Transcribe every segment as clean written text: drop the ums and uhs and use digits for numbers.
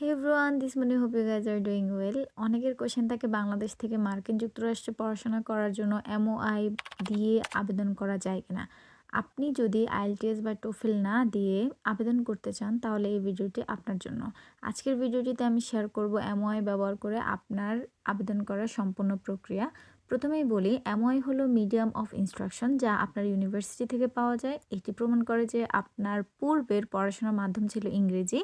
Hey everyone, this morning hope you guys are doing well. অনেকের question থাকে বাংলাদেশ থেকে মার্কিন যুক্তরাষ্ট্রে পড়াশোনা করার জন্য এমওআই দিয়ে আবেদন করা যায় কিনা। আপনি যদি আইএলটিএস বা টোফেল না দিয়ে আবেদন করতে চান তাহলে এই ভিডিওটি আপনার জন্য। আজকের ভিডিওটিতে আমি শেয়ার করব এমওআই ব্যবহার করে আপনার আবেদন করার সম্পূর্ণ প্রক্রিয়া। প্রথমেই বলি, এমওআই হলো মিডিয়াম অফ ইনস্ট্রাকশন যা আপনার ইউনিভার্সিটি থেকে পাওয়া যায়। এটি প্রমাণ করে যে আপনার পূর্বের পড়াশোনার মাধ্যম ছিল ইংরেজি।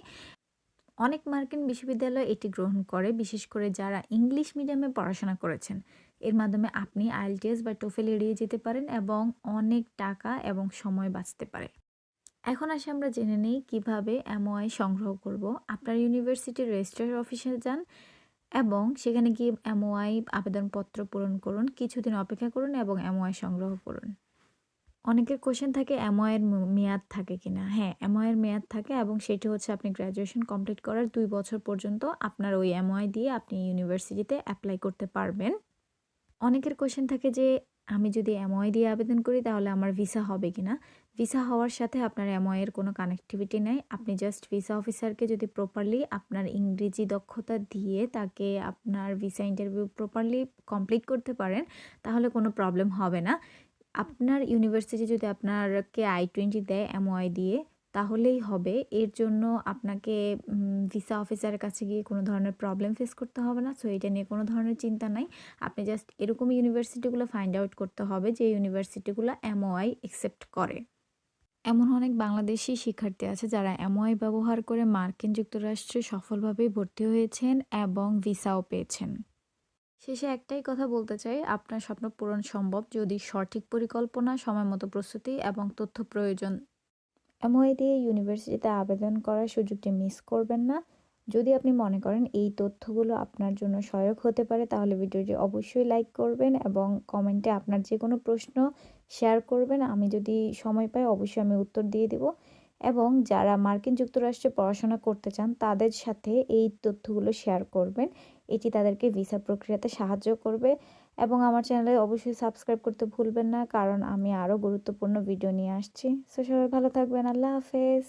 অনেক মার্কিন বিশ্ববিদ্যালয় এটি গ্রহণ করে, বিশেষ করে যারা ইংলিশ মিডিয়ামে পড়াশোনা করেছেন। এর মাধ্যমে আপনি আইএলটিএস বা টোফেল এড়িয়ে যেতে পারেন এবং অনেক টাকা এবং সময় বাঁচতে পারে। এখন আসে আমরা জেনে নিই কিভাবে এমওআই সংগ্রহ করব। আপনার ইউনিভার্সিটির রেজিস্ট্রার অফিসে যান এবং সেখানে গিয়ে এমওআই আবেদনপত্র পূরণ করুন। কিছুদিন অপেক্ষা করুন এবং এমওআই সংগ্রহ করুন। অনেকের কোশ্চেন থাকে এমওআই এর মেয়াদ থাকে কিনা। হ্যাঁ, এমওআই এর মেয়াদ থাকে এবং সেটি হচ্ছে আপনি গ্র্যাজুয়েশন কমপ্লিট করার ২ বছর পর্যন্ত আপনার ওই এমওআই দিয়ে আপনি ইউনিভার্সিটিতে অ্যাপ্লাই করতে পারবেন। অনেকের কোশ্চেন থাকে যে আমি যদি এমওআই দিয়ে আবেদন করি তাহলে আমার ভিসা হবে কিনা। ভিসা হওয়ার সাথে আপনার এমওআই এর কোনো কানেক্টিভিটি নাই। আপনি জাস্ট ভিসা অফিসারকে যদি প্রপারলি আপনার ইংরেজি দক্ষতা দিয়ে তাকে আপনার ভিসা ইন্টারভিউ প্রপারলি কমপ্লিট করতে পারেন তাহলে কোনো প্রবলেম হবে না। আপনার ইউনিভার্সিটি যদি আপনাকে I-20 দেয় এমওআই দিয়ে তাহলেই হবে। এর জন্য আপনাকে ভিসা অফিসারের কাছে গিয়ে কোনো ধরনের প্রবলেম ফেস করতে হবে না। সো এটা নিয়ে কোনো ধরনের চিন্তা নাই। আপনি জাস্ট এরকম ইউনিভার্সিটিগুলো ফাইন্ড আউট করতে হবে যে ইউনিভার্সিটিগুলো এমওআই অ্যাকসেপ্ট করে। এমন অনেক বাংলাদেশি শিক্ষার্থী আছে যারা এমওআই ব্যবহার করে মার্কিন যুক্তরাষ্ট্রে সফলভাবে ভর্তি হয়েছেন এবং ভিসাও পেয়েছেন। শেষে একটাই কথা বলতে চাই, আপনার স্বপ্ন পূরণ সম্ভব যদি সঠিক পরিকল্পনা, সময়মতো প্রস্তুতি এবং তথ্য প্রয়োজন। এমওআই দিয়ে ইউনিভার্সিটিতে আবেদন করার সুযোগটি মিস করবেন না। যদি আপনি মনে করেন এই তথ্যগুলো আপনার জন্য সহায়ক হতে পারে তাহলে ভিডিওটি অবশ্যই লাইক করবেন এবং কমেন্টে আপনার যে কোনো প্রশ্ন শেয়ার করবেন। আমি যদি সময় পাই অবশ্যই আমি উত্তর দিয়ে দেব। এবং যারা মার্কিন যুক্তরাষ্ট্রে পড়াশোনা করতে চান তাদের সাথে এই তথ্যগুলো শেয়ার করবেন। এটি তাদেরকে ভিসা প্রক্রিয়াতে সাহায্য করবে। এবং আমার চ্যানেলে অবশ্যই সাবস্ক্রাইব করতে ভুলবেন না, কারণ আমি আরও গুরুত্বপূর্ণ ভিডিও নিয়ে আসছি। সো সবাই ভালো থাকবেন। আল্লাহ হাফেজ।